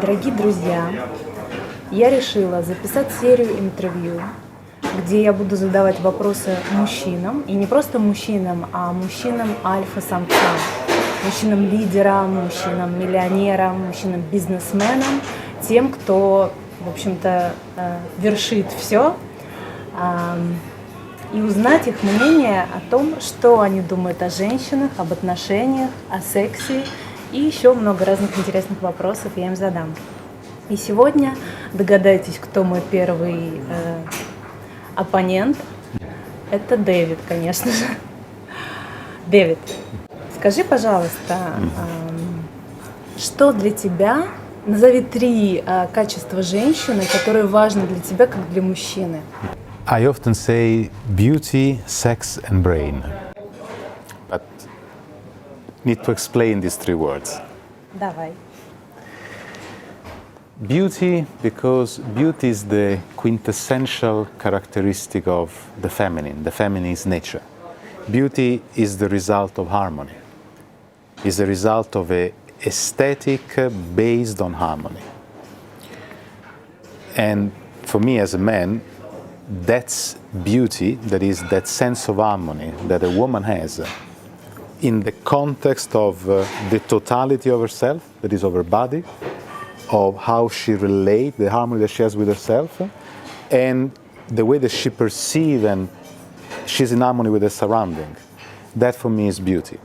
Дорогие друзья, я решила записать серию интервью, где я буду задавать вопросы мужчинам, и не просто мужчинам, а мужчинам альфа-самцам, мужчинам-лидерам, мужчинам-миллионерам, мужчинам-бизнесменам, тем, кто, в общем-то, вершит все, и узнать их мнение о том, что они думают о женщинах, об отношениях, о сексе, и еще много разных интересных вопросов я им задам. И сегодня догадайтесь, кто мой первый оппонент. Это Дэвид, конечно же. Дэвид, скажи, пожалуйста, что для тебя, назови 3 качества женщины, которые важны для тебя, как для мужчины. I often say beauty, sex and brain. But need to explain these 3 words. Давай. Beauty, because beauty is the quintessential characteristic of the feminine nature. Beauty is the result of harmony, is the result of an aesthetic based on harmony. And for me as a man, that's beauty, that is that sense of harmony that a woman has in the context of the totality of herself, that is of her body, of how she relates, the harmony that she has with herself, and the way that she perceives and she's in harmony with her surrounding. That for me is beauty.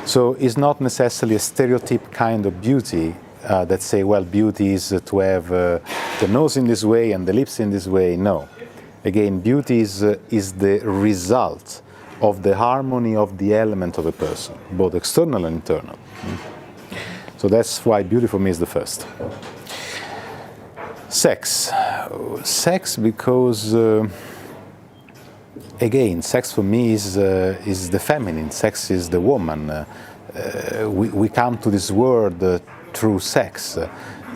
So it's not necessarily a stereotype kind of beauty that say, well, beauty is to have the nose in this way and the lips in this way. No. Again, beauty is the result of the harmony of the element of a person, both external and internal. So that's why beauty for me is the first. Sex. Sex because, again, sex for me is the feminine. Sex is the woman. We come to this world through sex.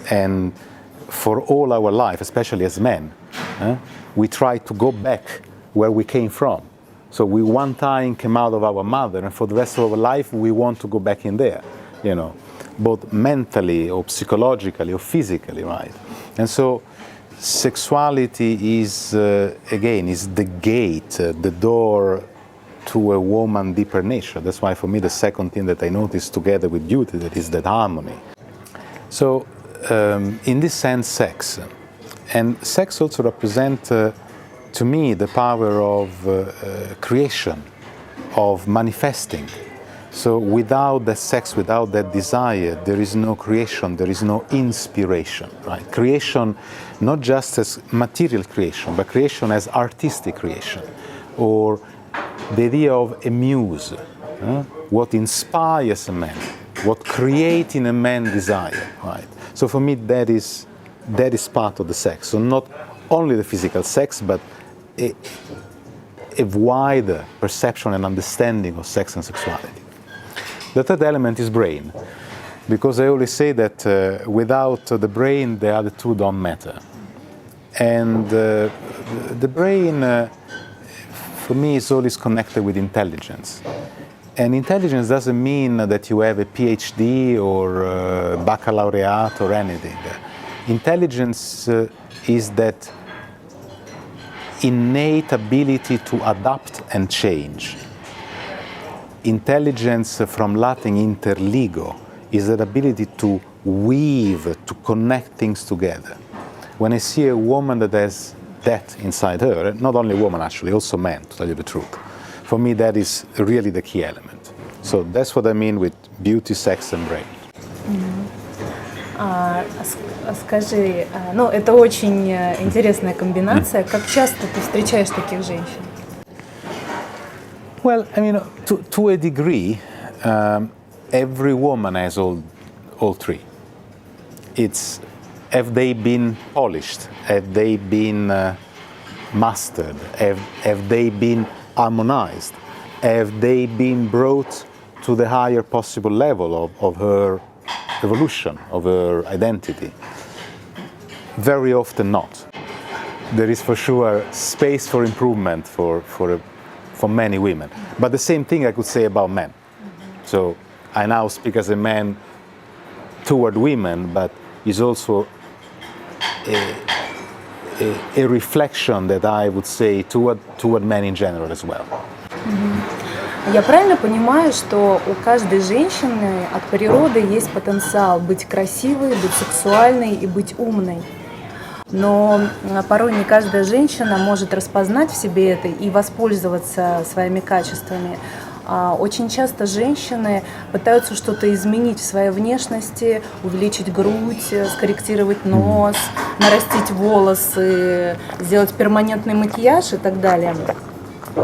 And for all our life, especially as men, we try to go back where we came from. So we one time came out of our mother, and for the rest of our life we want to go back in there, both mentally or psychologically or physically, right? And so sexuality is, again, is the gate, the door to a woman's deeper nature. That's why for me the second thing that I noticed together with beauty, that is that harmony. So in this sense, sex. And sex also represents, to me, the power of creation, of manifesting. So without that sex, without that desire, there is no creation, there is no inspiration, right? Creation, not just as material creation, but creation as artistic creation, or the idea of a muse, what inspires a man, what creates in a man desire, right? So for me, that is part of the sex. So not only the physical sex, but a wider perception and understanding of sex and sexuality. The third element is brain, because I always say that without the brain, the other 2 don't matter. And the brain, for me, is always connected with intelligence. And intelligence doesn't mean that you have a PhD or a baccalaureate or anything. Intelligence is that innate ability to adapt and change. Intelligence, from Latin interligo, is that ability to weave, to connect things together. When I see a woman that has that inside her, not only women actually, also men, to tell you the truth, for me that is really the key element. So that's what I mean with beauty, sex and brain. Скажи, это очень интересная комбинация. Как часто ты встречаешь таких женщин? Well, I mean, to a degree, every woman has all 3. It's, have they been polished? Have they been mastered? Have they been harmonized? Have they been brought to the higher possible level of her evolution, of her identity? Very often not. There is for sure space for improvement for many women. But the same thing I could say about men. So I now speak as a man toward women, but is also a reflection that I would say toward men in general as well. Я правильно понимаю, что у каждой женщины от природы есть потенциал быть красивой, быть сексуальной и быть умной. Но порой не каждая женщина может распознать в себе это и воспользоваться своими качествами. Очень часто женщины пытаются что-то изменить в своей внешности, увеличить грудь, скорректировать нос, нарастить волосы, сделать перманентный макияж и так далее.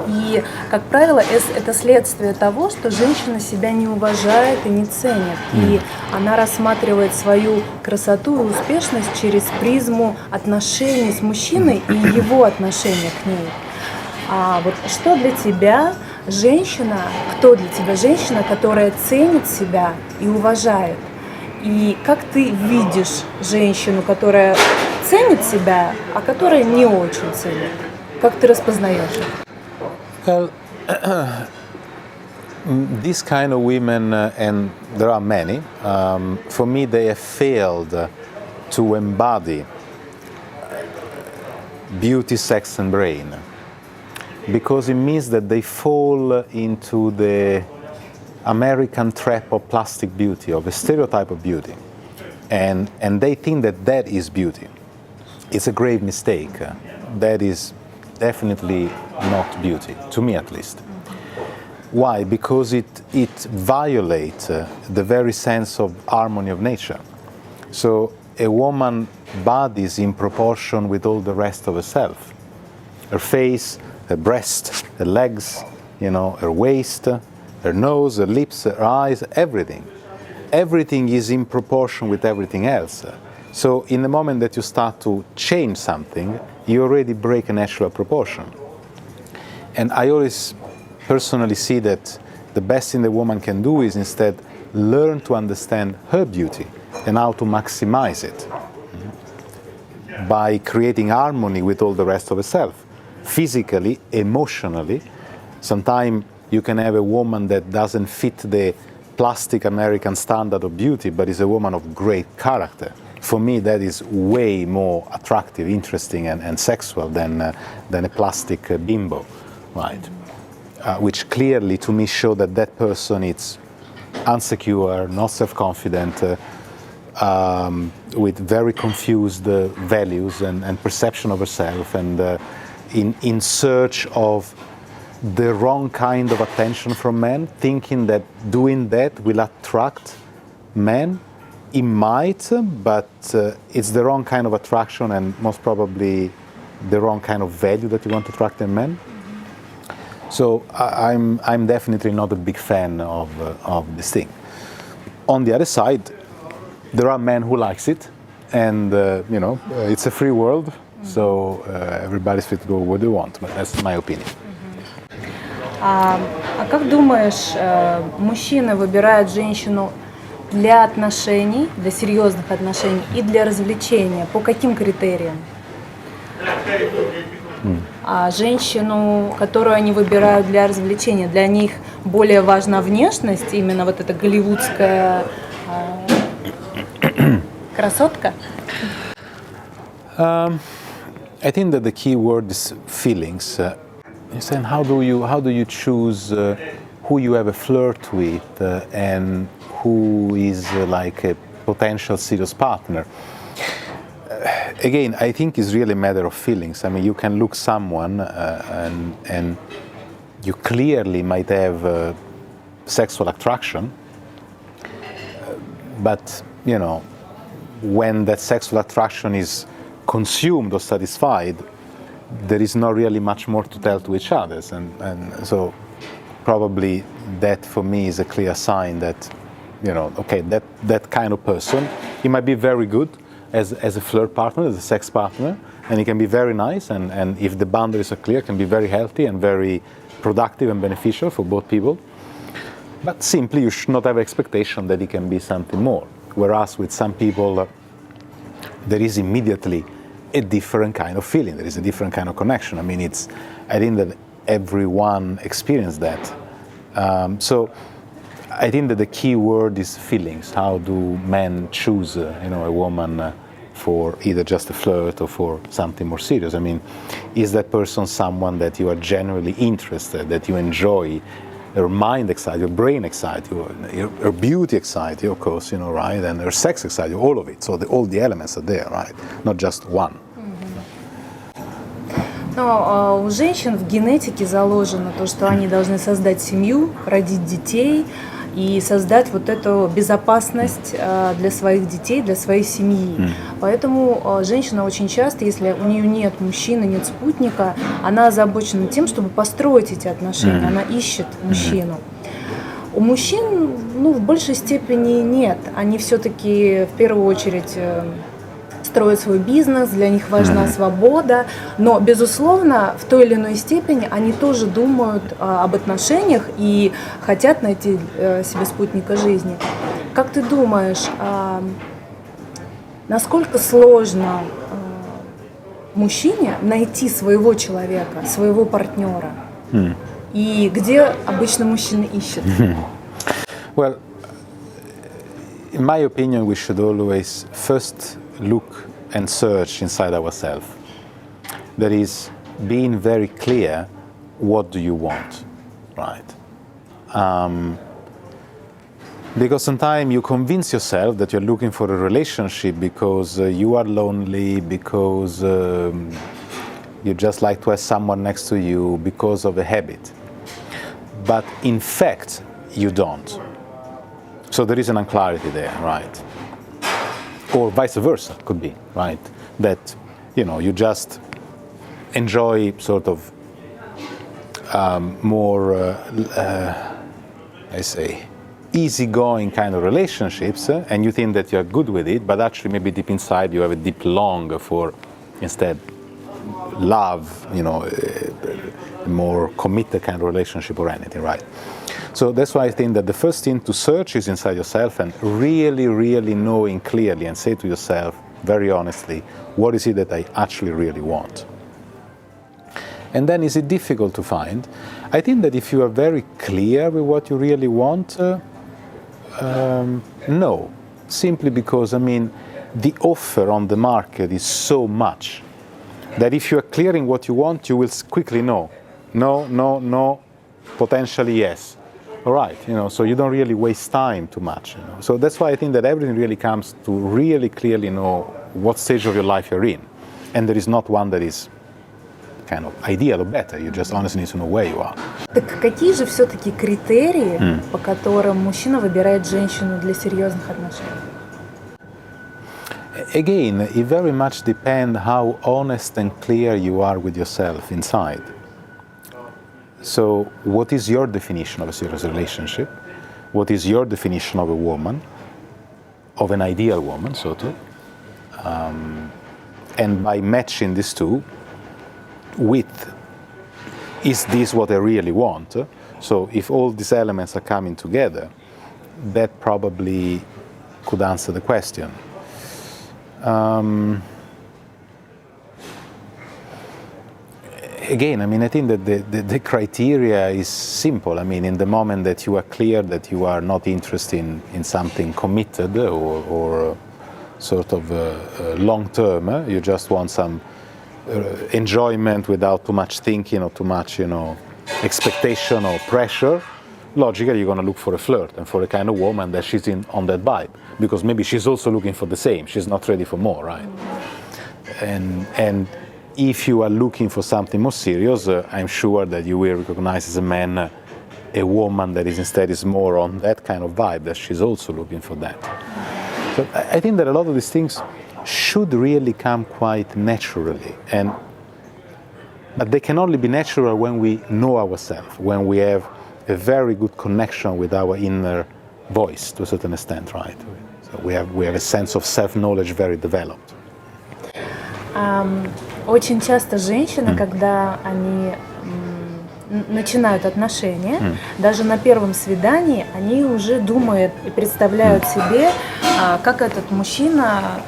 И, как правило, это следствие того, что женщина себя не уважает и не ценит. И она рассматривает свою красоту и успешность через призму отношений с мужчиной и его отношения к ней. А вот что для тебя женщина, кто для тебя женщина, которая ценит себя и уважает? И как ты видишь женщину, которая ценит себя, а которая не очень ценит? Как ты распознаешь их? Well, these kind of women, and there are many, for me they have failed to embody beauty, sex and brain, because it means that they fall into the American trap of plastic beauty, of a stereotype of beauty, and they think that that is beauty. It's a grave mistake. That is definitely not beauty, to me at least. Why? Because it violates the very sense of harmony of nature. So a woman's body is in proportion with all the rest of herself. Her face, her breast, her legs, her waist, her nose, her lips, her eyes, everything. Everything is in proportion with everything else. So in the moment that you start to change something, you already break a natural proportion. And I always personally see that the best thing the woman can do is instead learn to understand her beauty and how to maximize it by creating harmony with all the rest of herself, physically, emotionally. Sometimes you can have a woman that doesn't fit the plastic American standard of beauty, but is a woman of great character. For me, that is way more attractive, interesting, and sexual than a plastic bimbo, right? Which clearly, to me, show that person is insecure, not self-confident, with very confused values and perception of herself, and in search of the wrong kind of attention from men, thinking that doing that will attract men. It might, but it's the wrong kind of attraction and most probably the wrong kind of value that you want to attract in men. So I'm definitely not a big fan of this thing. On the other side, there are men who likes it, and it's a free world, so everybody's free to go where they want. But that's my opinion. А как думаешь, мужчины выбирают женщину для отношений, для серьезных отношений и для развлечения? По каким критериям? А женщину, которую они выбирают для развлечения, для них более важна внешность, именно вот эта голливудская красотка? I think that the key word is feelings. And how do you choose who you have a flirt with and who is like a potential serious partner? Again, I think it's really a matter of feelings. I mean, you can look someone and you clearly might have sexual attraction, but when that sexual attraction is consumed or satisfied, there is not really much more to tell to each other, and so probably that for me is a clear sign that okay, that kind of person, he might be very good as a flirt partner, as a sex partner, and he can be very nice, and if the boundaries are clear, can be very healthy and very productive and beneficial for both people. But simply you should not have expectation that he can be something more. Whereas with some people there is immediately a different kind of feeling, there is a different kind of connection. I mean, I think that everyone experienced that. So I think that the key word is feelings. How do men choose, a woman for either just a flirt or for something more serious? I mean, is that person someone that you are genuinely interested, that you enjoy, her mind excites, your brain excites, her beauty excites you, of course, right? And her sex excites you, all of it. So all the elements are there, right? Not just one. Но у женщин в генетике заложено то, что они должны создать семью, родить детей и создать вот эту безопасность для своих детей, для своей семьи. Поэтому женщина очень часто, если у нее нет мужчины, нет спутника, она озабочена тем, чтобы построить эти отношения, она ищет мужчину. У мужчин, в большей степени нет. Они все-таки в первую очередь строят свой бизнес, для них важна свобода, но, безусловно, в той или иной степени они тоже думают об отношениях и хотят найти себе спутника жизни. Как ты думаешь, насколько сложно мужчине найти своего человека, своего партнера? И где обычно мужчины ищут? Well, in my opinion, we should always first look and search inside ourselves. That is, being very clear, what do you want, right? Because sometimes you convince yourself that you're looking for a relationship because you are lonely, because you just like to have someone next to you, because of a habit. But in fact, you don't. So there is an unclarity there, right? Or vice versa, could be, right? That, you just enjoy sort of more, easygoing kind of relationships, and you think that you're good with it, but actually maybe deep inside you have a deep longing for, instead, love, a more committed kind of relationship or anything, right? So that's why I think that the first thing to search is inside yourself and really, really knowing clearly and say to yourself, very honestly, what is it that I actually really want? And then is it difficult to find? I think that if you are very clear with what you really want, no. Simply because, the offer on the market is so much that if you are clearing what you want, you will quickly know. No, no, no, potentially yes. All right, so you don't really waste time too much. So that's why I think that everything really comes to really clearly know what stage of your life you're in. And there is not one that is kind of ideal or better. You just honestly need to know where you are. Так какие же все-таки критерии, по которым мужчина выбирает женщину для серьезных отношений? Again, it very much depends how honest and clear you are with yourself inside. So, what is your definition of a serious relationship? What is your definition of a woman, of an ideal woman, sort of? And by matching these two with, is this what I really want? So, if all these elements are coming together, that probably could answer the question. Again, I think that the criteria is simple. In the moment that you are clear that you are not interested in something committed or sort of long-term, you just want some enjoyment without too much thinking or too much, expectation or pressure, logically you're going to look for a flirt and for a kind of woman that she's on that vibe. Because maybe she's also looking for the same. She's not ready for more, right? And if you are looking for something more serious, I'm sure that you will recognize as a man a woman that is more on that kind of vibe, that she's also looking for that. So I think that a lot of these things should really come quite naturally, but they can only be natural when we know ourselves, when we have a very good connection with our inner voice to a certain extent, right? So we have a sense of self-knowledge very developed. Очень часто женщины, когда они начинают отношения, даже на первом свидании, они уже думают и представляют себе, как этот мужчина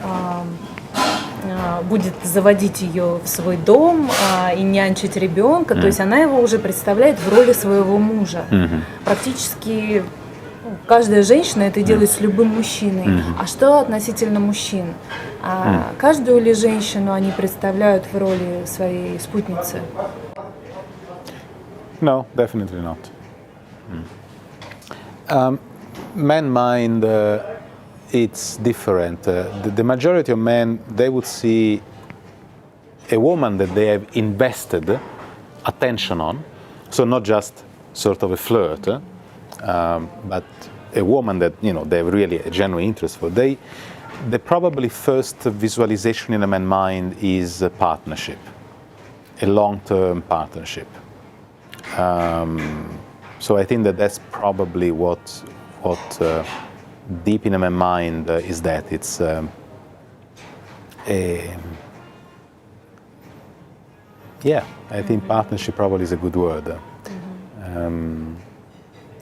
будет заводить ее в свой дом и нянчить ребенка. То есть она его уже представляет в роли своего мужа. Практически каждая женщина это делает с любым мужчиной. А что относительно мужчин? Каждую ли женщину они представляют в роли своей спутницы? No, definitely not. Man mind, it's different. The majority of men, they would see a woman that they have invested attention on, so not just sort of a flirt, but a woman that they have really a genuine interest for. The probably first visualization in a man's mind is a partnership, a long-term partnership. So I think that that's probably what deep in my mind is that it's I think partnership probably is a good word.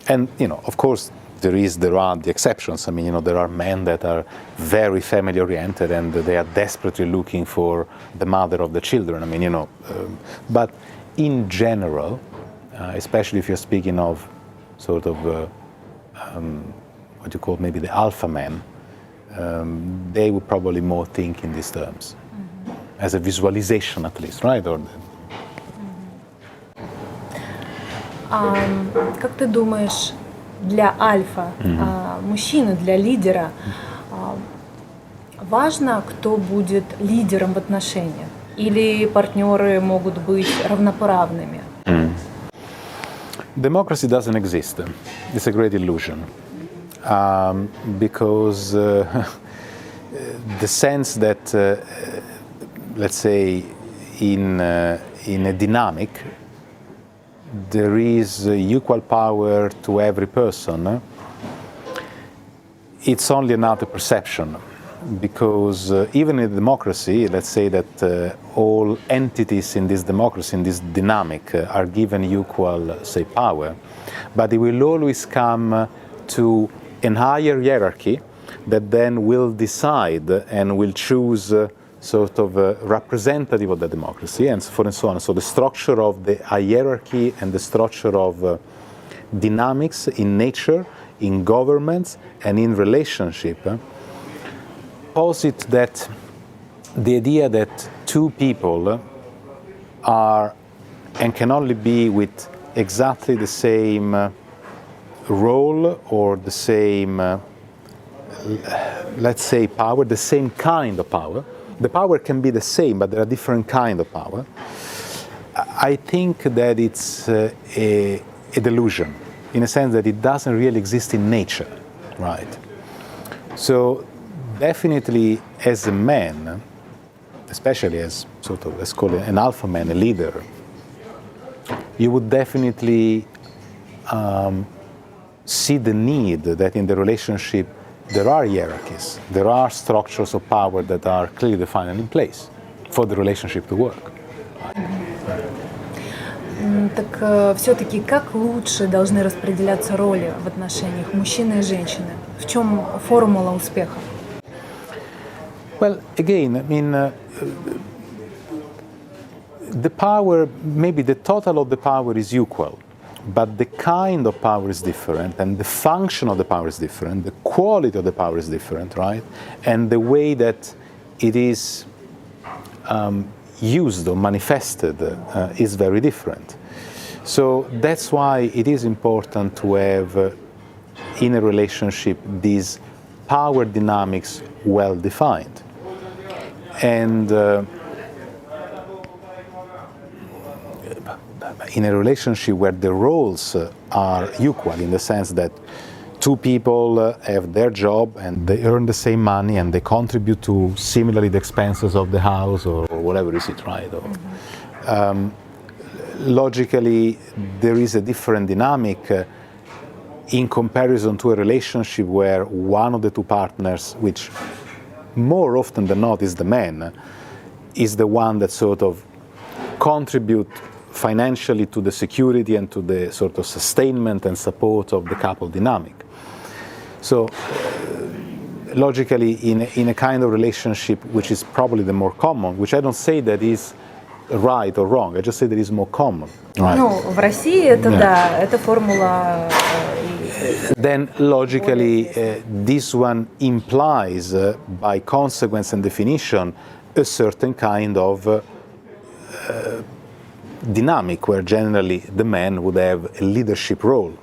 And of course there are the exceptions. I mean, there are men that are very family oriented and they are desperately looking for the mother of the children. I mean, but in general, especially if you're speaking of sort of what you call maybe the alpha man, they would probably more think in these terms, as a visualization at least, right? Как ты думаешь, для альфа мужчины, для лидера, важно, кто будет лидером в отношениях? Или партнеры могут быть равноправными? Democracy doesn't exist. It's a great illusion. Because the sense that, let's say, in a dynamic, there is equal power to every person, it's only another perception. Because even in a democracy, let's say that all entities in this democracy, in this dynamic, are given equal, say, power, but it will always come to a higher hierarchy that then will decide and will choose sort of a representative of the democracy, and so forth and so on. So the structure of the hierarchy and the structure of dynamics in nature, in governments, and in relationship posit that the idea that two people are and can only be with exactly the same role or the same, let's say, power, the same kind of power. The power can be the same, but there are different kinds of power. I think that it's a delusion, in a sense that it doesn't really exist in nature, right? So definitely as a man, especially as sort of, let's call it an alpha man, a leader, you would definitely see the need that in the relationship there are hierarchies, there are structures of power that are clearly defined and in place for the relationship to work. Так все-таки как лучше должны распределяться роли в отношениях мужчины и женщины? В чем формула успеха? Well, again, I mean, the power, maybe the total of the power is equal, but the kind of power is different, and the function of the power is different, the quality of the power is different, right? And the way that it is used or manifested is very different. So that's why it is important to have in a relationship these power dynamics well defined. And in a relationship where the roles are equal, in the sense that two people have their job and they earn the same money and they contribute to similarly the expenses of the house or whatever is it, right? Or, logically, there is a different dynamic in comparison to a relationship where one of the two partners, which more often than not is the man, is the one that sort of contribute financially to the security and to the sort of sustainment and support of the couple dynamic. So logically, in a kind of relationship which is probably the more common, which I don't say that is right or wrong, I just say that is more common. Right? Ну, в России это да, это формула then logically this one implies, by consequence and definition, a certain kind of dynamic where generally the man would have a leadership role.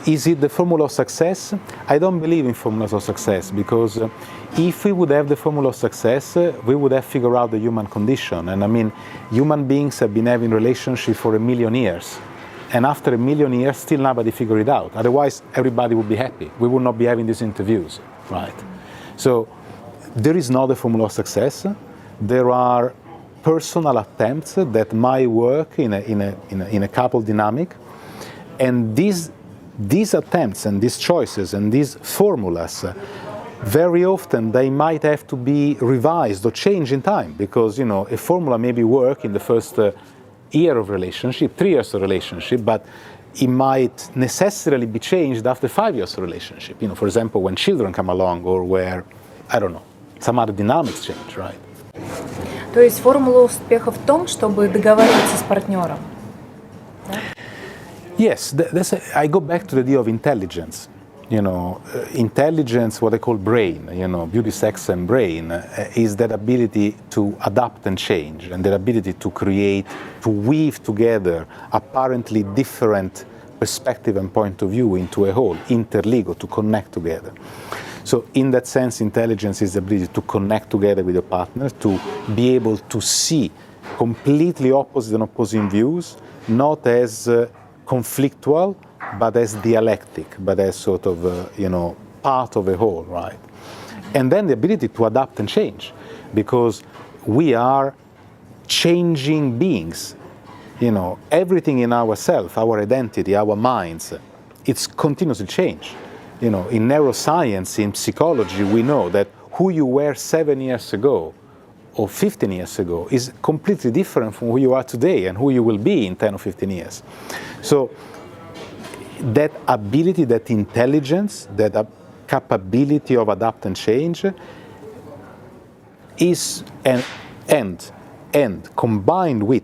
Is it the formula of success? I don't believe in formulas of success, because if we would have the formula of success, we would have figured out the human condition. And I mean, human beings have been having relationships for 1 million years. And after 1 million years, still nobody figured it out. Otherwise, everybody would be happy. We would not be having these interviews, right? So there is not a formula of success. There are personal attempts that might work in a couple dynamic. And these attempts and these choices and these formulas, very often they might have to be revised or changed in time, because a formula maybe work in the first year of relationship, 3 years of relationship, but it might necessarily be changed after 5 years of relationship. For example, when children come along, or where, I don't know, some other dynamics change, right? То есть формула успеха в том, чтобы договариваться с партнером. Yes, I go back to the idea of intelligence. Intelligence, what I call brain, beauty, sex, and brain, is that ability to adapt and change, and that ability to create, to weave together apparently different perspective and point of view into a whole, interlego, to connect together. So in that sense, intelligence is the ability to connect together with a partner, to be able to see completely opposite and opposing views, not as conflictual, but as dialectic, but as sort of, part of a whole, right? And then the ability to adapt and change, because we are changing beings. Everything in ourselves, our identity, our minds, it's continuously change. In neuroscience, in psychology, we know that who you were 7 years ago or 15 years ago is completely different from who you are today and who you will be in 10 or 15 years. So that ability, that intelligence, that capability of adapt and change is and combined with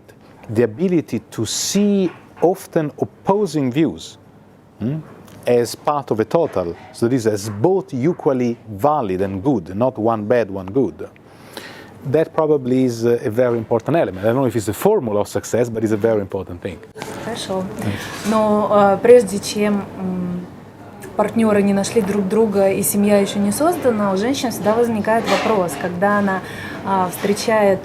the ability to see often opposing views as part of a total, so this is both equally valid and good, not one bad, one good. That probably is a very important element. I don't know if it's a formula of success, but it's a very important thing. Хорошо. Но прежде чем партнеры не нашли друг друга и семья еще не создана, у женщин всегда возникает вопрос, когда она встречает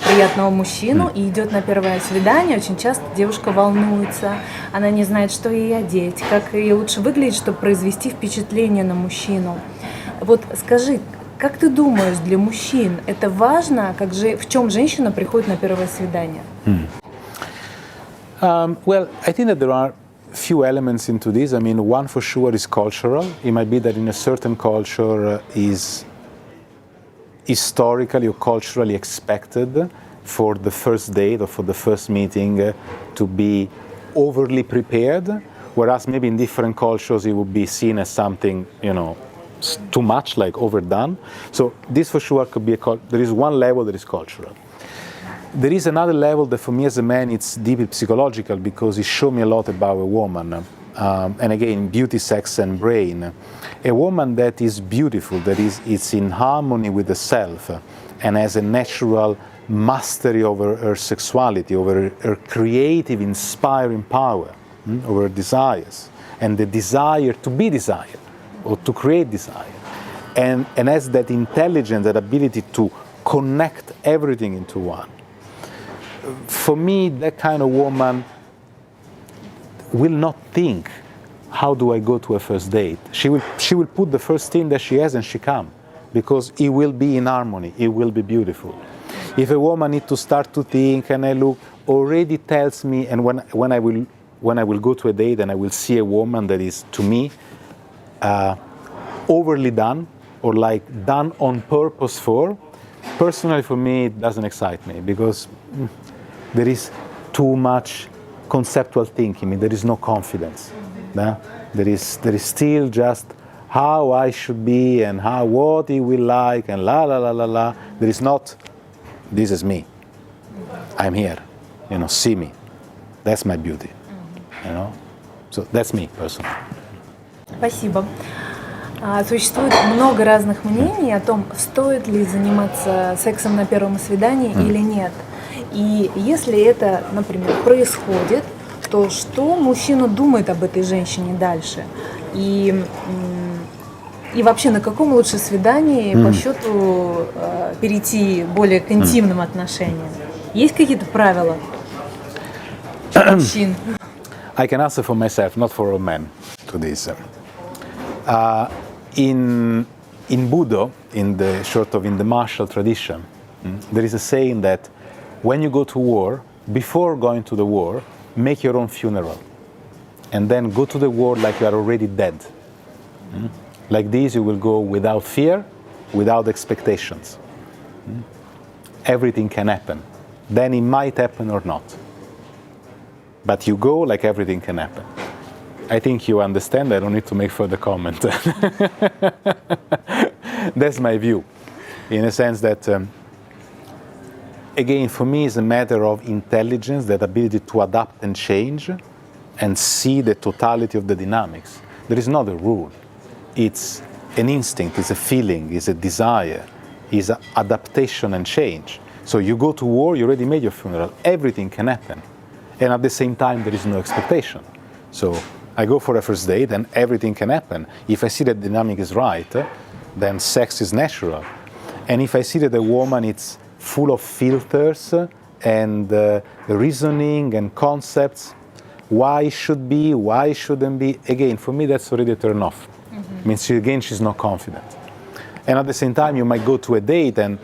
приятного мужчину и идет на первое свидание, очень часто девушка волнуется, она не знает, что ей одеть, как ей лучше выглядеть, чтобы произвести впечатление на мужчину. Вот скажи, как ты думаешь, для мужчин это важно, в чем женщина приходит на первое свидание? Well, I think that there are few elements into this. I mean, one for sure is cultural. It might be that in a certain culture is historically or culturally expected for the first date or for the first meeting to be overly prepared, whereas maybe in different cultures it would be seen as something, too much, like overdone. So this for sure could be there is one level that is cultural. There is another level that for me as a man it's deeply psychological, because it showed me a lot about a woman. And again, beauty, sex, and brain. A woman that is beautiful, that is in harmony with the self, and has a natural mastery over her sexuality, over her creative, inspiring power, over her desires, and the desire to be desired, or to create desire. And has that intelligence, that ability to connect everything into one. For me, that kind of woman will not think, how do I go to a first date? She will put the first thing that she has and she come, because it will be in harmony, it will be beautiful. If a woman needs to start to think and I look, already tells me, and when I will go to a date and I will see a woman that is, to me, overly done, or like done on purpose for, personally for me it doesn't excite me, because there is too much conceptual thinking, there is no confidence. No? There is still just how I should be and what he will like and la la la la la. There is not, this is me. I'm here. See me. That's my beauty. So that's me personally. Спасибо. Существует много разных мнений о том, стоит ли заниматься сексом на первом свидании или нет. И если это, например, происходит, то что мужчина думает об этой женщине дальше? И вообще, на каком лучше свидании по счету перейти более к интимным отношениям? Есть какие-то правила мужчин? I can answer for myself, not for all men, to this. In Buddha, in the martial tradition, there is a saying that when you go to war, before going to the war, make your own funeral, and then go to the war like you are already dead. Like this, you will go without fear, without expectations. Everything can happen. Then it might happen or not. But you go like everything can happen. I think you understand. I don't need to make further comment. That's my view, in a sense that, again, for me, it's a matter of intelligence, that ability to adapt and change and see the totality of the dynamics. There is not a rule. It's an instinct, it's a feeling, it's a desire, it's an adaptation and change. So you go to war, you already made your funeral, everything can happen. And at the same time, there is no expectation. So I go for a first date and everything can happen. If I see that the dynamic is right, then sex is natural. And if I see that the woman is full of filters and reasoning and concepts, why should be, why shouldn't be, again, for me, that's already a turn off. Means she's not confident. And at the same time, you might go to a date and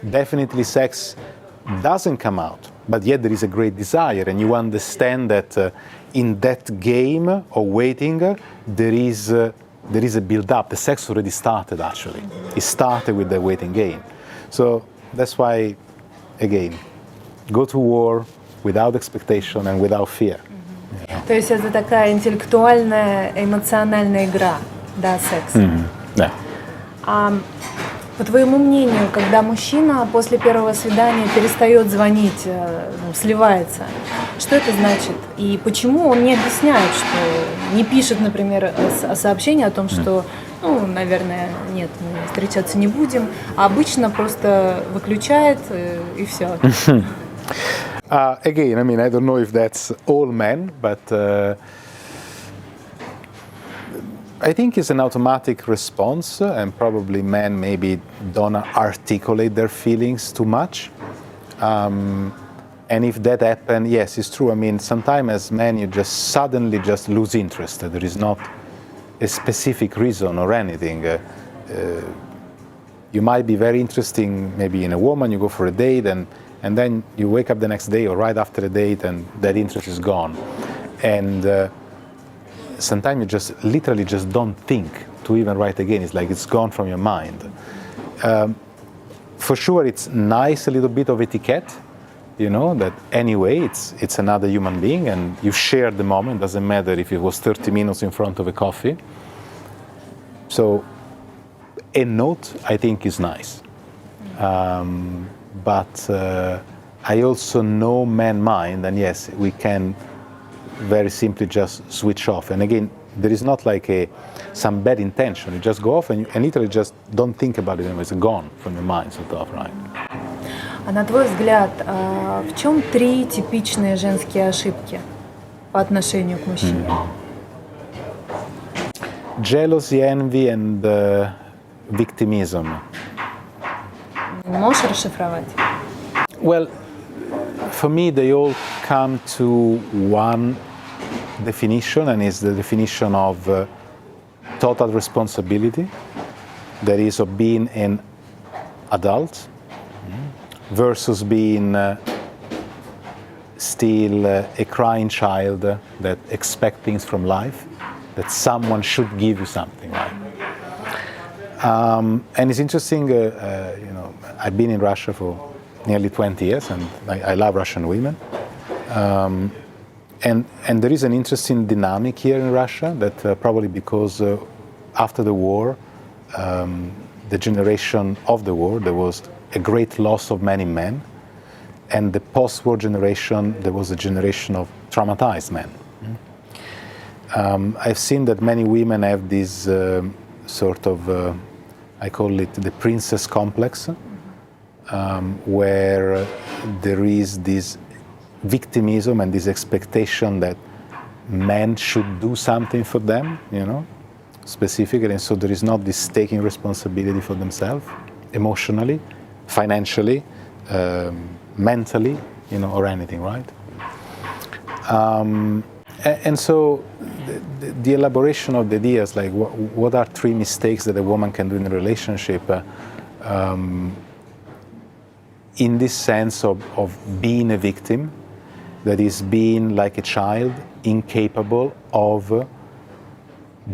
definitely sex doesn't come out, but yet there is a great desire, and you understand that in that game of waiting, there is a build-up. The sex already started, actually. It started with the waiting game. So that's why, again, go to war without expectation and without fear. То есть это такая интеллектуальная, эмоциональная игра, да, секс. Да. По твоему мнению, когда мужчина после первого свидания перестает звонить, сливается, что это значит? И почему он не объясняет, что не пишет, например, сообщение о том, что, наверное, нет, мы встречаться не будем, а обычно просто выключает и все? Again, I mean, I don't know if that's all men, but I think it's an automatic response, and probably men maybe don't articulate their feelings too much. And if that happens, yes, it's true. I mean, sometimes as men, you just suddenly just lose interest. There is not a specific reason or anything. You might be very interesting maybe in a woman, you go for a date, and then you wake up the next day or right after the date and that interest is gone. And sometimes you just literally just don't think to even write again. It's like it's gone from your mind. For sure, it's nice, a little bit of etiquette, that anyway, it's another human being and you share the moment. Doesn't matter if it was 30 minutes in front of a coffee. So a note, I think, is nice. But I also know man mind, and yes, we can very simply just switch off. And again, there is not like some bad intention. You just go off and literally just don't think about it anymore. It's gone from your mind, sort of, right? А на твой взгляд, в чем 3 типичные женские ошибки по отношению к мужчине? Jealousy, envy, and victimism. Можешь расшифровать? Well, for me, they all come to one definition, and it's the definition of total responsibility, that is of being an adult versus being still a crying child that expects things from life, that someone should give you something, right? And it's interesting, I've been in Russia for nearly 20 years, and I love Russian women. And there is an interesting dynamic here in Russia that probably because after the war, the generation of the war, there was a great loss of many men. And the post-war generation, there was a generation of traumatized men. I've seen that many women have this sort of, I call it the princess complex, where there is this victimism and this expectation that men should do something for them, specifically, and so there is not this taking responsibility for themselves, emotionally, financially, mentally, or anything, right? And so the elaboration of the ideas, like what are 3 mistakes that a woman can do in a relationship, in this sense of being a victim, that is being like a child, incapable of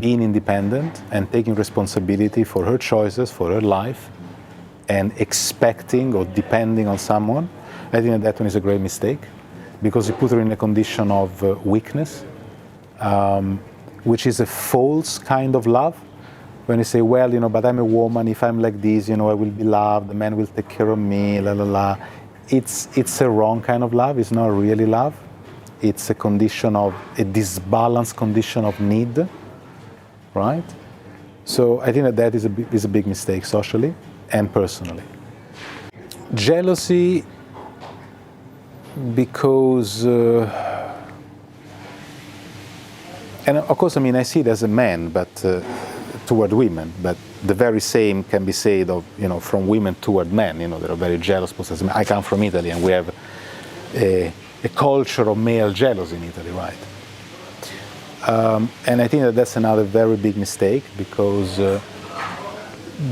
being independent and taking responsibility for her choices, for her life, and expecting or depending on someone. I think that one is a great mistake, because you put her in a condition of weakness, which is a false kind of love. When you say, well, but I'm a woman, if I'm like this, I will be loved, the man will take care of me, la la la. It's a wrong kind of love. It's not really love. It's a disbalanced condition of need, right? So I think that is a big mistake socially and personally. Jealousy, because, and of course, I see it as a man, but toward women, but the very same can be said of, from women toward men, that are very jealous. I come from Italy, and we have a culture of male jealousy in Italy, right? And I think that that's another very big mistake, because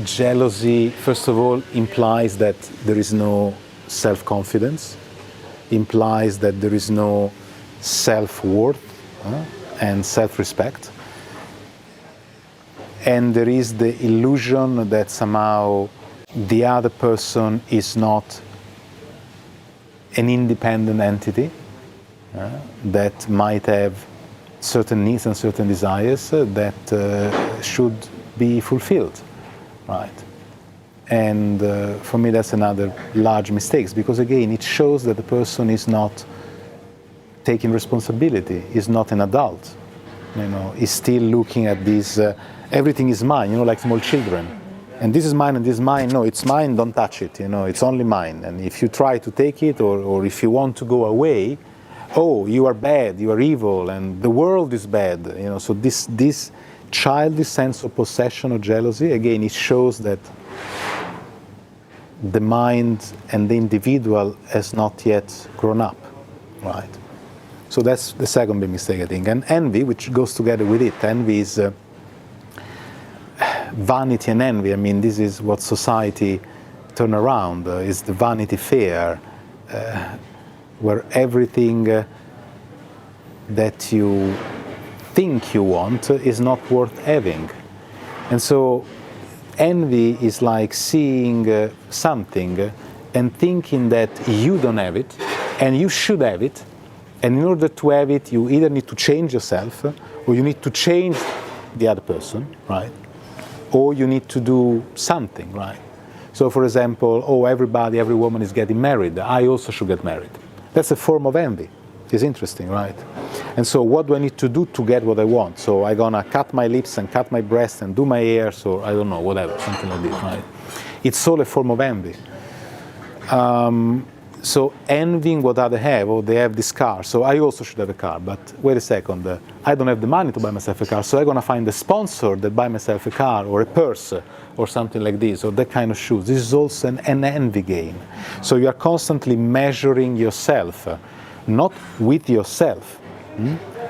jealousy, first of all, implies that there is no self-confidence, implies that there is no self-worth and self-respect. And there is the illusion that somehow the other person is not an independent entity that might have certain needs and certain desires that should be fulfilled, right? And for me, that's another large mistake, because again, it shows that the person is not taking responsibility, is not an adult, is still looking at this. Everything is mine, like small children. And this is mine and this is mine. No, it's mine, don't touch it, it's only mine. And if you try to take it, or if you want to go away, oh, you are bad, you are evil, and the world is bad. So this childish sense of possession or jealousy, again, it shows that the mind and the individual has not yet grown up, right? So that's the second big mistake, I think. And envy, which goes together with it. Envy is vanity and envy. This is what society turn around, is the Vanity Fair, where everything that you think you want is not worth having. And so envy is like seeing something and thinking that you don't have it and you should have it, and in order to have it you either need to change yourself, or you need to change the other person, right? Or you need to do something, right? So for example, every woman is getting married, I also should get married. That's a form of envy. It's interesting, right? And so what do I need to do to get what I want? So I'm gonna cut my lips and cut my breasts and do my hair, so I don't know, whatever, something like this, right? It's all a form of envy. So envying what others have, they have this car, so I also should have a car. But wait a second, I don't have the money to buy myself a car, so I'm gonna find a sponsor that buy myself a car or a purse or something like this, or that kind of shoes. This is also an envy game. So you are constantly measuring yourself, not with yourself,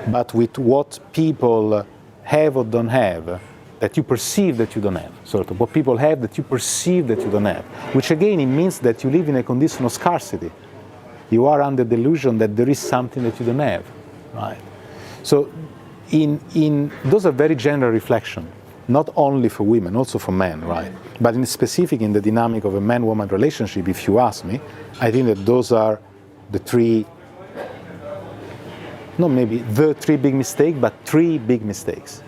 but with what people have or don't have, that you perceive that you don't have, sort of what people have that you perceive that you don't have, which again, it means that you live in a condition of scarcity. You are under the illusion that there is something that you don't have, right? So in those are very general reflections, not only for women, also for men, right? But in specific, in the dynamic of a man-woman relationship, if you ask me, I think that those are the three, not maybe the three big mistakes, but three big mistakes.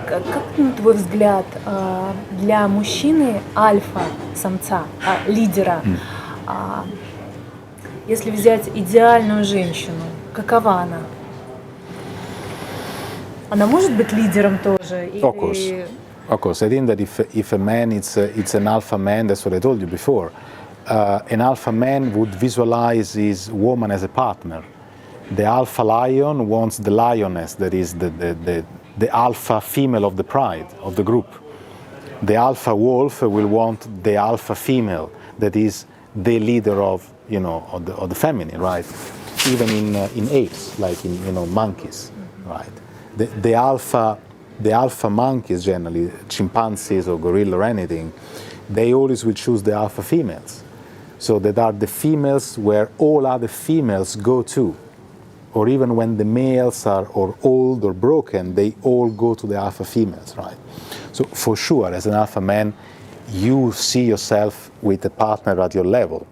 Как, на твой взгляд, для мужчины альфа-самца, лидера, если взять идеальную женщину, какова она? Она может быть лидером тоже? Of course. Of course, I think that if a man it's an alpha man, that's what I told you before. An alpha man would visualize his woman as a partner. The alpha lion wants the lioness, that is the alpha female of the pride, of the group. The alpha wolf will want the alpha female, that is the leader of, of the family, right? Even in apes, like in monkeys, right? The alpha monkeys, generally chimpanzees or gorilla or anything, they always will choose the alpha females. So that are the females where all other females go to. Or even when the males are or old or broken, they all go to the alpha females, right? So for sure, as an alpha man, you see yourself with a partner at your level.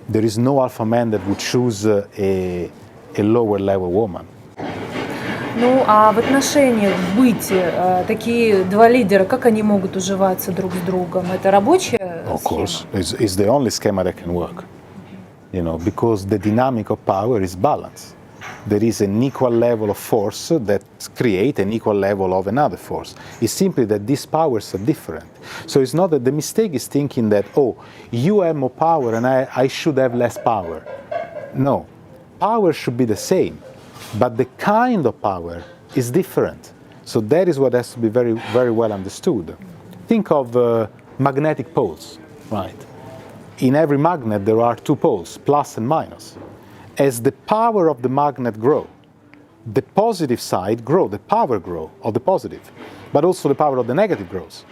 There is no alpha man that would choose a lower level woman. Ну, а в отношениях, в быте, такие два лидера, как они могут уживаться друг с другом? Это рабочая Of схема? course, it's the only schema that can work. Because the dynamic of power is balance. There is an equal level of force that creates an equal level of another force. It's simply that these powers are different. So it's not that the mistake is thinking that, oh, you have more power and I should have less power. No, power should be the same, but the kind of power is different. So that is what has to be very, very well understood. Think of magnetic poles, right? In every magnet there are two poles, plus and minus. As the power of the magnet grow, the positive side grow, the power grow of the positive, but also the power of the negative grows.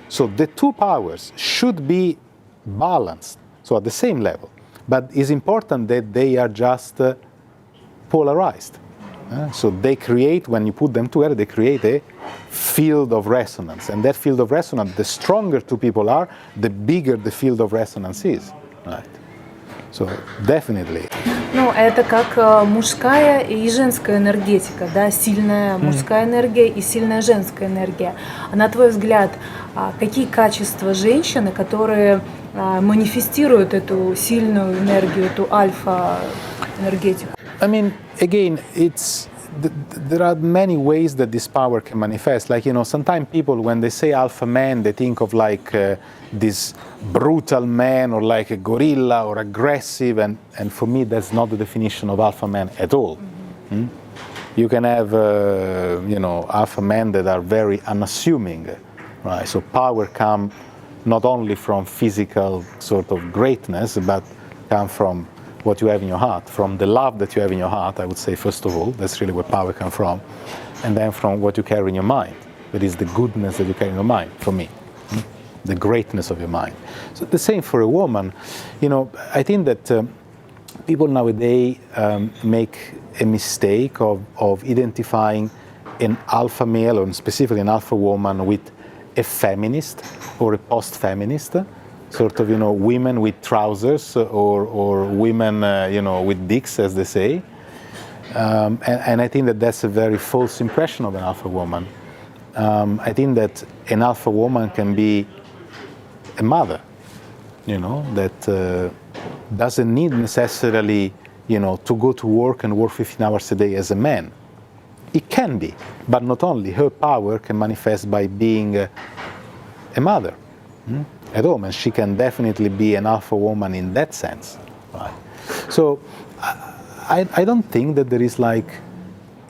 So the two powers should be balanced, so at the same level. But it's important that they are just polarized. So they create, when you put them together, they create a field of resonance. And that field of resonance, the stronger two people are, the bigger the field of resonance is. Right? So definitely. Ну, это как мужская и женская энергетика, да, сильная мужская энергия и сильная женская энергия. А на твой взгляд, какие качества женщины, которые манифестируют эту сильную энергию, эту альфа-энергетику? I mean, again, there are many ways that this power can manifest. Like, sometimes people, when they say alpha man, they think of like this brutal man or like a gorilla or aggressive. And for me, that's not the definition of alpha man at all. Mm-hmm. You can have, alpha men that are very unassuming, right? So power comes not only from physical sort of greatness, but come from what you have in your heart, from the love that you have in your heart, I would say, first of all. That's really where power comes from. And then from what you carry in your mind. That is the goodness that you carry in your mind, for me. The greatness of your mind. So the same for a woman. I think that people nowadays make a mistake of identifying an alpha male, or specifically an alpha woman, with a feminist or a post-feminist. Sort of, women with trousers or women, with dicks, as they say. And I think that that's a very false impression of an alpha woman. I think that an alpha woman can be a mother, that doesn't need necessarily, to go to work and work 15 hours a day as a man. It can be, but not only. Her power can manifest by being a mother. At home, and she can definitely be an alpha woman in that sense, right? So I don't think that there is like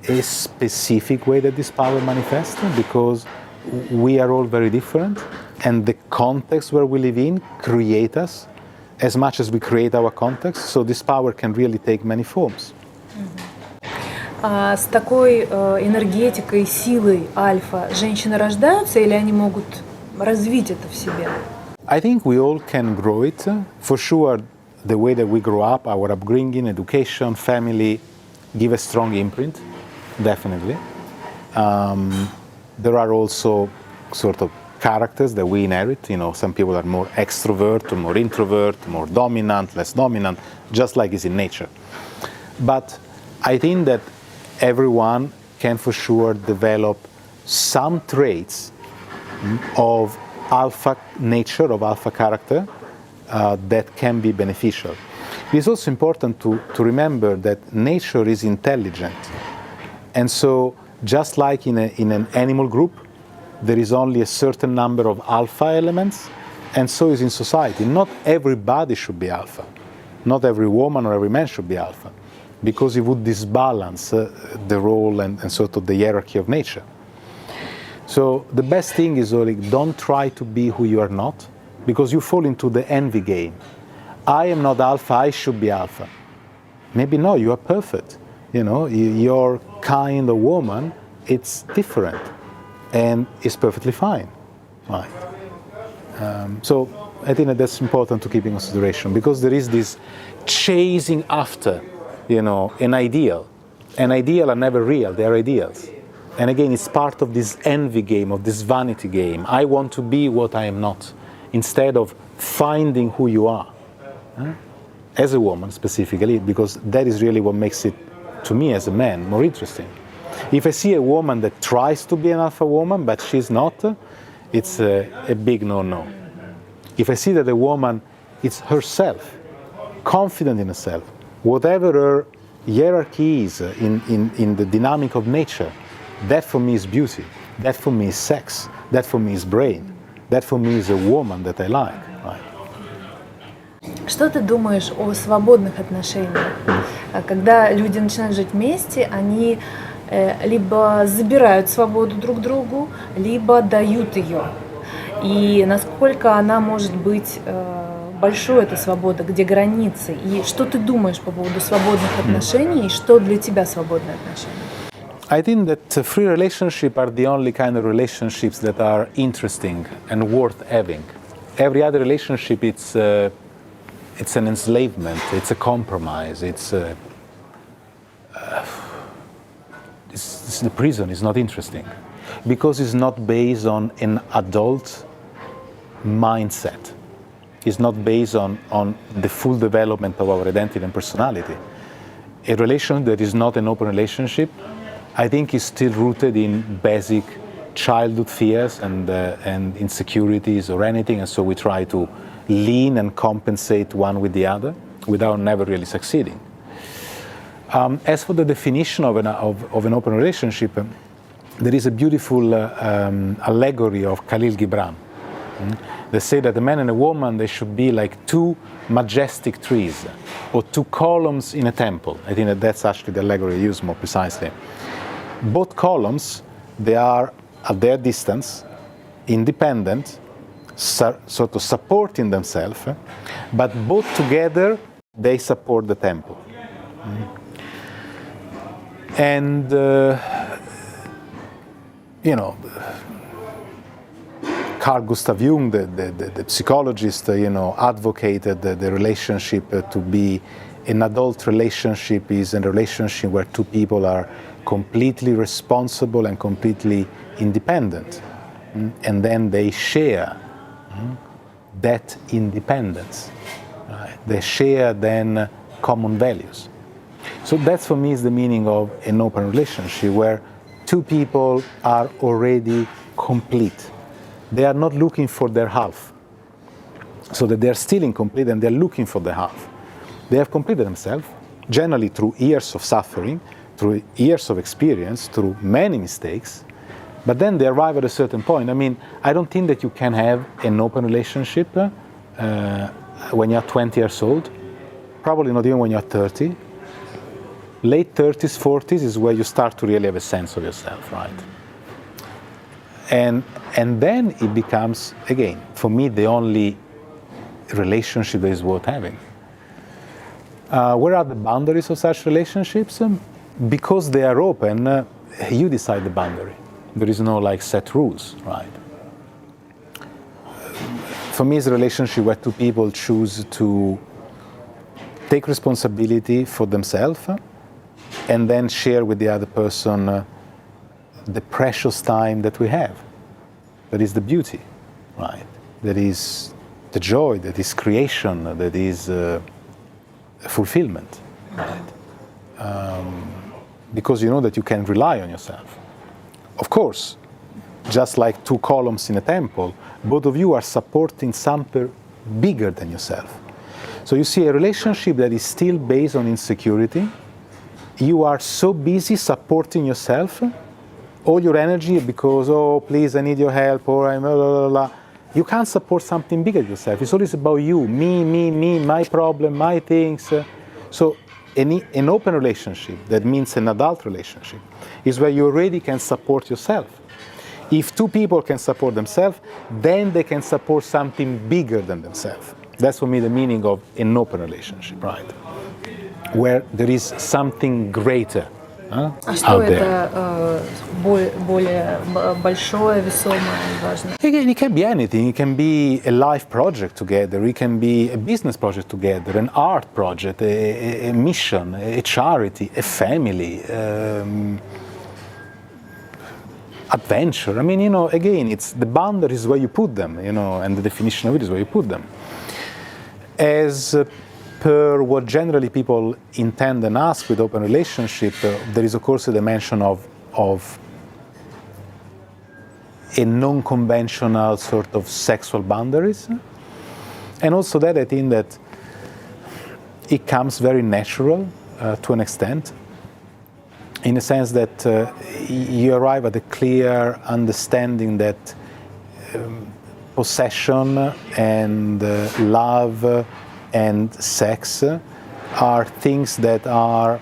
a specific way that this power manifests, because we are all very different, and the context where we live in create us as much as we create our context. So this power can really take many forms. А с такой энергетикой, силой альфа женщины рождаются, или они могут развить это в себе? I think we all can grow it. For sure, the way that we grow up, our upbringing, education, family, give a strong imprint, definitely. There are also sort of characters that we inherit. Some people are more extrovert or more introvert, more dominant, less dominant, just like is in nature. But I think that everyone can for sure develop some traits of alpha nature, of alpha character, that can be beneficial. It's also important to remember that nature is intelligent. And so, just like in an animal group, there is only a certain number of alpha elements, and so is in society. Not everybody should be alpha. Not every woman or every man should be alpha, because it would disbalance the role and sort of the hierarchy of nature. So the best thing is like, don't try to be who you are not, because you fall into the envy game. I am not alpha, I should be alpha. Maybe no, you are perfect. You know, your kind of woman, it's different, and it's perfectly fine, right? So I think that's important to keep in consideration, because there is this chasing after, you know, an ideal. An ideal are never real, they are ideals. And again, it's part of this envy game, of this vanity game. I want to be what I am not, instead of finding who you are. As a woman specifically, because that is really what makes it, to me as a man, more interesting. If I see a woman that tries to be an alpha woman, but she's not, it's a big no-no. If I see that a woman is herself, confident in herself, whatever her hierarchy is in the dynamic of nature, that for me is beauty, that for me is sex, that for me is brain, that for me is a woman that I like. Right? Что ты думаешь о свободных отношениях? Когда люди начинают жить вместе, они либо забирают свободу друг другу, либо дают ее. И насколько она может быть большой, эта свобода, где границы? И что ты думаешь по поводу свободных отношений, и что для тебя свободные отношения? I think that free relationships are the only kind of relationships that are interesting and worth having. Every other relationship, it's an enslavement, it's a compromise, it's the prison is not interesting, because it's not based on an adult mindset. It's not based on the full development of our identity and personality. A relation that is not an open relationship, I think, is still rooted in basic childhood fears and insecurities or anything, and so we try to lean and compensate one with the other without never really succeeding. As for the definition of an open relationship, there is a beautiful allegory of Khalil Gibran. They say that a man and a woman, they should be like two majestic trees or two columns in a temple. I think that's actually the allegory used more precisely. Both columns, they are at their distance, independent, sort of supporting themselves, but both together they support the temple. And you know, Carl Gustav Jung, the psychologist, advocated the relationship to be an adult relationship is a relationship where two people are completely responsible and completely independent, and then they share that independence. Right? They share then common values. So that for me is the meaning of an open relationship, where two people are already complete. They are not looking for their half, so that they are still incomplete and they are looking for the half. They have completed themselves, generally through years of suffering, through years of experience, through many mistakes, but then they arrive at a certain point. I mean, I don't think that you can have an open relationship when you're 20 years old, probably not even when you're 30. Late 30s, 40s is where you start to really have a sense of yourself, right? And then it becomes, again, for me, the only relationship that is worth having. Where are the boundaries of such relationships? Because they are open, you decide the boundary. There is no like set rules, right? For me, it's a relationship where two people choose to take responsibility for themselves and then share with the other person the precious time that we have. That is the beauty, right? That is the joy, that is creation, that is fulfillment, right? Because you know that you can rely on yourself. Of course, just like two columns in a temple, both of you are supporting something bigger than yourself. So you see a relationship that is still based on insecurity. You are so busy supporting yourself, all your energy because, oh, please, I need your help, or I'm blah, blah, blah. You can't support something bigger than yourself. It's always about you, me, my problem, my things. So an open relationship, that means an adult relationship, is where you already can support yourself. If two people can support themselves, then they can support something bigger than themselves. That's for me the meaning of an open relationship, right? Where there is something greater что это более большое, весомое, важное? Again, it can be anything. It can be a life project together. It can be a business project together, an art project, a mission, a charity, a family, adventure. I mean, again, it's the boundaries where you put them, and the definition of it is where you put them. As per what generally people intend and ask with open relationship, there is of course a dimension of a non-conventional sort of sexual boundaries, and also that I think that it comes very natural to an extent, in the sense that you arrive at a clear understanding that possession and love and sex are things that are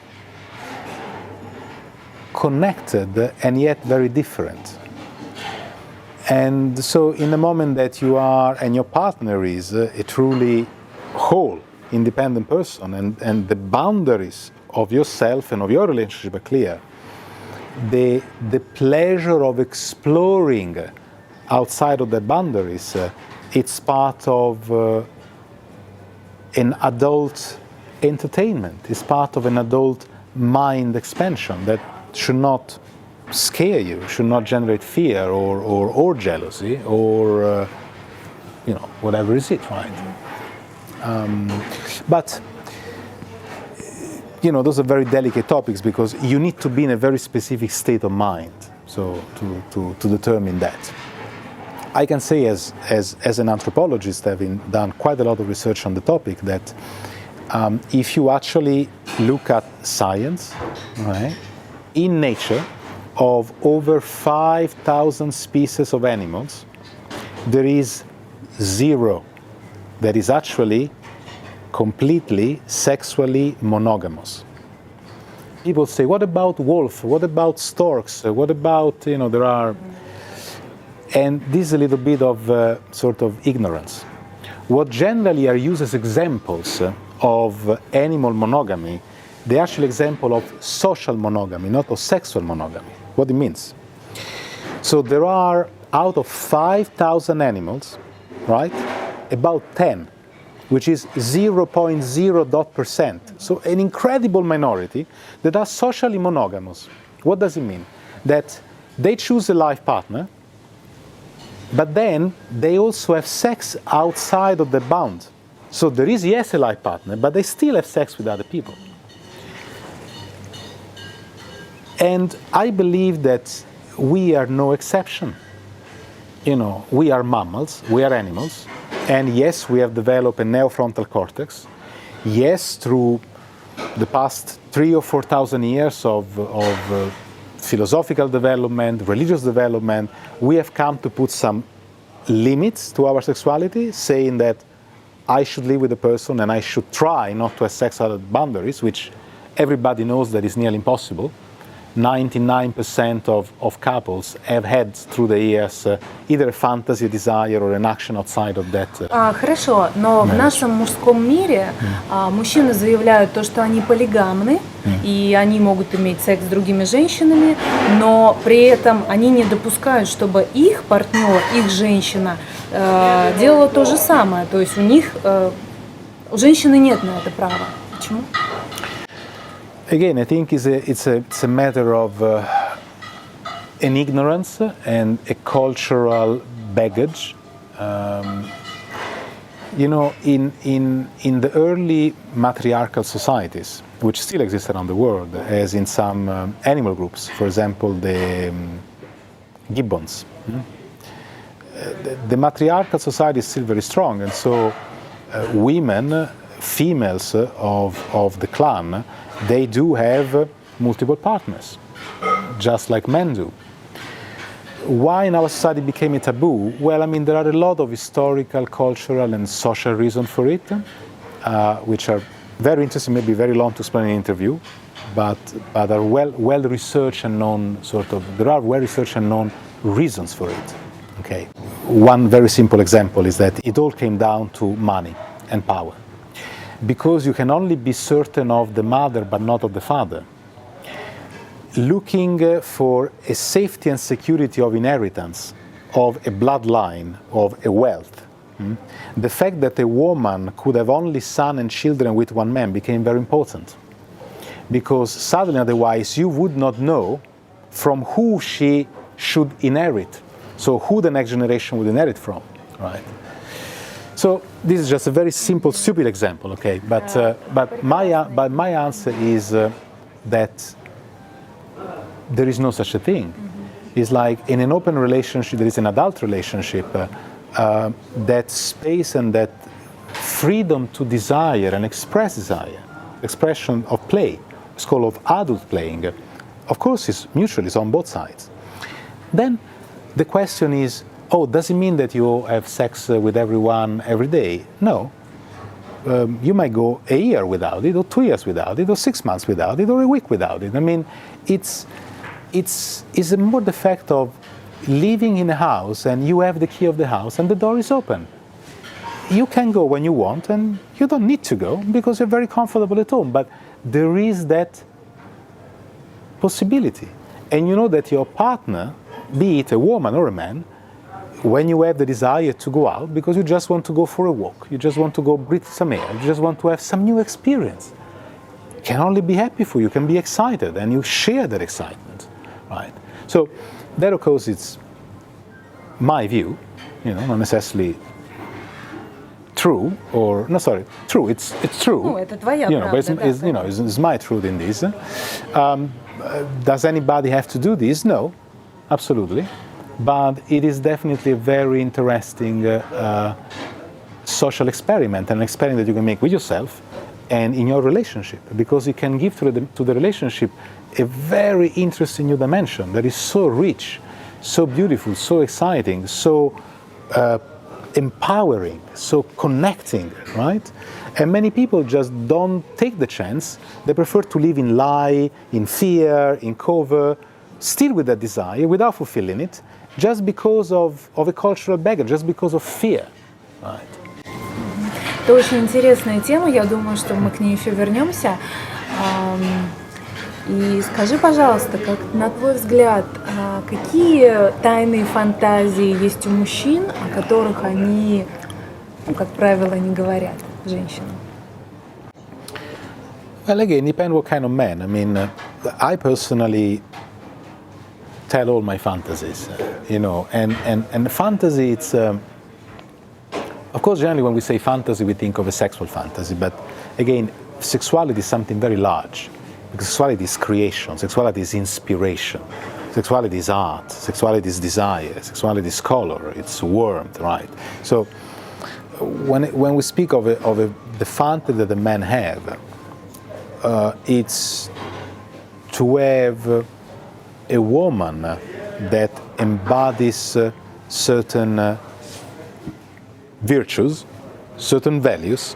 connected and yet very different. And so in the moment that you are, and your partner is a truly whole, independent person, and the boundaries of yourself and of your relationship are clear, the pleasure of exploring outside of the boundaries, it's part of an adult entertainment. It's part of an adult mind expansion that should not scare you, should not generate fear or jealousy or whatever is it, right? But those are very delicate topics because you need to be in a very specific state of mind, so to determine that. I can say as an anthropologist, having done quite a lot of research on the topic, that if you actually look at science, right, in nature, of over 5,000 species of animals, there is 0 that is actually completely sexually monogamous. People say, what about wolf? What about storks? What about, there are... And this is a little bit of sort of ignorance. What generally are used as examples of animal monogamy, they are actually example of social monogamy, not of sexual monogamy. What it means. So there are, out of 5,000 animals, right, about 10, which is 0.0%, so an incredible minority that are socially monogamous. What does it mean? That they choose a life partner, but then they also have sex outside of the bound. So there is, yes, a life partner, but they still have sex with other people. And I believe that we are no exception. We are mammals, we are animals, and yes, we have developed a neofrontal cortex. Yes, through the past 3,000 or 4,000 years of philosophical development, religious development, we have come to put some limits to our sexuality, saying that I should live with a person and I should try not to have sex out of boundaries, which everybody knows that is nearly impossible. 99% of couples have had through the years either a fantasy, a desire, or an action outside of that. Хорошо, но в нашем мужском мире мужчины заявляют то, что они полигамны, и они могут иметь секс с другими женщинами, но при этом они не допускают, чтобы их партнер, их женщина делала то же самое. То есть у женщины нет на это права. Почему? Again, I think it's a matter of an ignorance and a cultural baggage. In the early matriarchal societies, which still exist around the world, as in some animal groups, for example, the gibbons, the matriarchal society is still very strong, and so women females of the clan, they do have multiple partners, just like men do. Why in our society became a taboo? Well, I mean, there are a lot of historical, cultural, and social reasons for it, which are very interesting, maybe very long to explain in an interview, but are well researched and known there are well researched and known reasons for it. Okay. One very simple example is that it all came down to money and power. Because you can only be certain of the mother but not of the father, looking for a safety and security of inheritance, of a bloodline, of a wealth. The fact that a woman could have only son and children with one man became very important. Because suddenly otherwise you would not know from who she should inherit. So who the next generation would inherit from, right? So this is just a very simple, stupid example, okay? But my answer is that there is no such a thing. It's like in an open relationship, there is an adult relationship, that space and that freedom to desire and express desire, expression of play, it's called of adult playing, of course it's mutual, it's on both sides. Then the question is, does it mean that you have sex with everyone every day? No. You might go a year without it, or 2 years without it, or 6 months without it, or a week without it. I mean, it's more the fact of living in a house and you have the key of the house and the door is open. You can go when you want and you don't need to go because you're very comfortable at home. But there is that possibility. And you know that your partner, be it a woman or a man, when you have the desire to go out because you just want to go for a walk, you just want to go breathe some air, you just want to have some new experience, can only be happy for you, can be excited, and you share that excitement, right? So that, of course, it's my view, not necessarily true, or no, sorry, true. It's true. Ну, это твоя правда, but it's my truth in this. Does anybody have to do this? No, absolutely. But it is definitely a very interesting social experiment, an experiment that you can make with yourself and in your relationship, because it can give to the relationship a very interesting new dimension that is so rich, so beautiful, so exciting, so empowering, so connecting, right? And many people just don't take the chance. They prefer to live in lie, in fear, in cover, still with that desire, without fulfilling it, just because of a cultural baggage, just because of fear, right? Это очень интересная тема, я думаю, что мы к ней еще вернемся. И скажи, пожалуйста, как, на твой взгляд, какие тайные фантазии есть у мужчин, о которых они, как правило, не говорят женщинам? Well, again, depends what kind of man. I mean, I personally tell all my fantasies, and fantasy, it's, of course, generally when we say fantasy, we think of a sexual fantasy, but again, sexuality is something very large, because sexuality is creation, sexuality is inspiration, sexuality is art, sexuality is desire, sexuality is color, it's warmth, right? So when we speak of the fantasy that the men have, it's to have a woman that embodies certain virtues, certain values,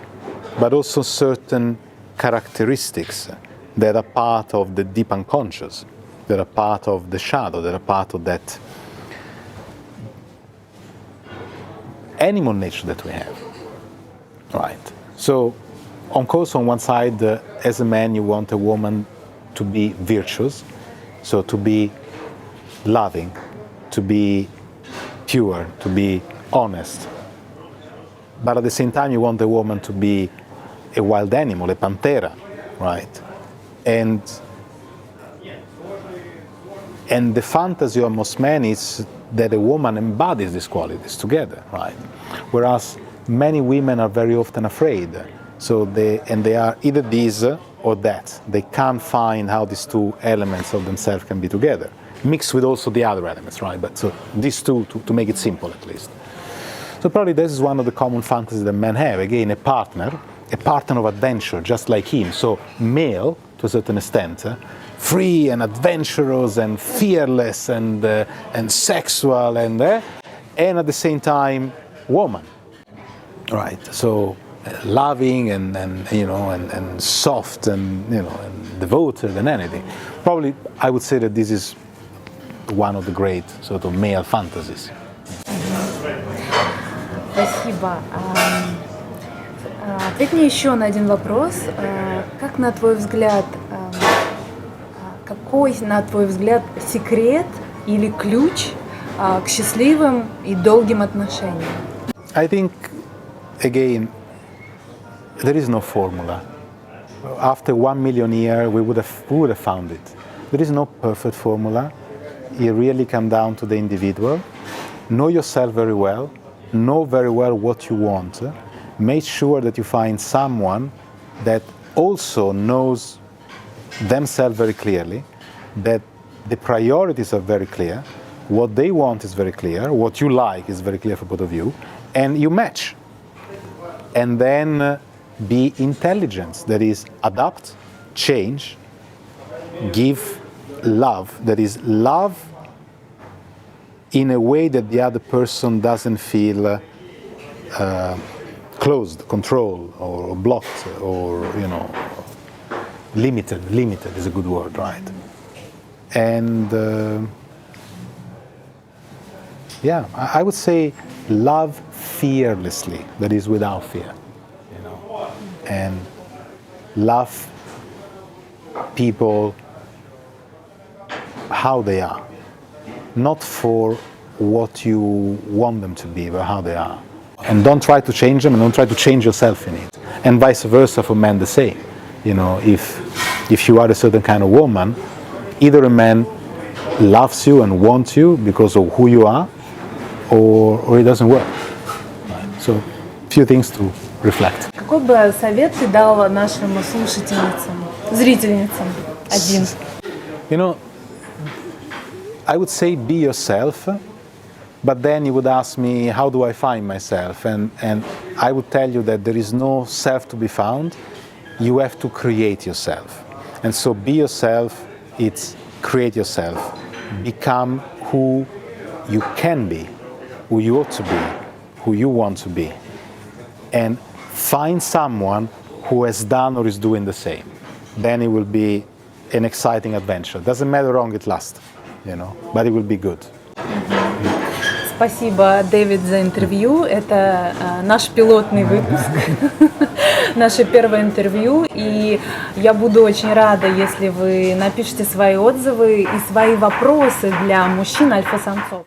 but also certain characteristics that are part of the deep unconscious, that are part of the shadow, that are part of that animal nature that we have, right? So, of course, on one side, as a man, you want a woman to be virtuous, so to be loving, to be pure, to be honest. But at the same time, you want the woman to be a wild animal, a pantera, right? And the fantasy of most men is that a woman embodies these qualities together, right? Whereas many women are very often afraid. So they are either this or that. They can't find how these two elements of themselves can be together, mixed with also the other elements, right? But so these two, to make it simple at least. So probably this is one of the common fantasies that men have. Again, a partner a partner of adventure, just like him. So male, to a certain extent, free and adventurous and fearless and sexual and at the same time woman, right? So loving and soft and and devoted and anything. Probably I would say that this is one of the great sort of male fantasies. Спасибо. Ответь мне еще на один вопрос. Как на твой взгляд, какой, на твой взгляд, секрет или ключ к счастливым и долгим отношениям? I think, again, there is no formula. After 1 million years, we would have found it. There is no perfect formula. It really comes down to the individual. Know yourself very well. Know very well what you want. Make sure that you find someone that also knows themselves very clearly, that the priorities are very clear, what they want is very clear, what you like is very clear for both of you, and you match. And then be intelligent, that is, adapt, change, give love, that is, love in a way that the other person doesn't feel closed, controlled, or blocked, or limited. Limited is a good word, right? And I would say love fearlessly, that is, without fear, and love people how they are, not for what you want them to be, but how they are. And don't try to change them, and don't try to change yourself in it. And vice versa for men, the same. If you are a certain kind of woman, either a man loves you and wants you because of who you are, or it doesn't work. Right? So, few things to reflect. Какой бы совет ты дала нашим слушательницам, зрительницам один? I would say be yourself, but then you would ask me, how do I find myself? And I would tell you that there is no self to be found. You have to create yourself. And so be yourself, it's create yourself. Become who you can be, who you ought to be, who you want to be. And find someone who has done or is doing the same. Then it will be an exciting adventure. Doesn't matter how long it lasts, but it will be good. Спасибо, Дэвид, за интервью. Это наш пилотный выпуск, наше первое интервью. И я буду очень рада, если вы напишите свои отзывы и свои вопросы для мужчин альфа-самцов.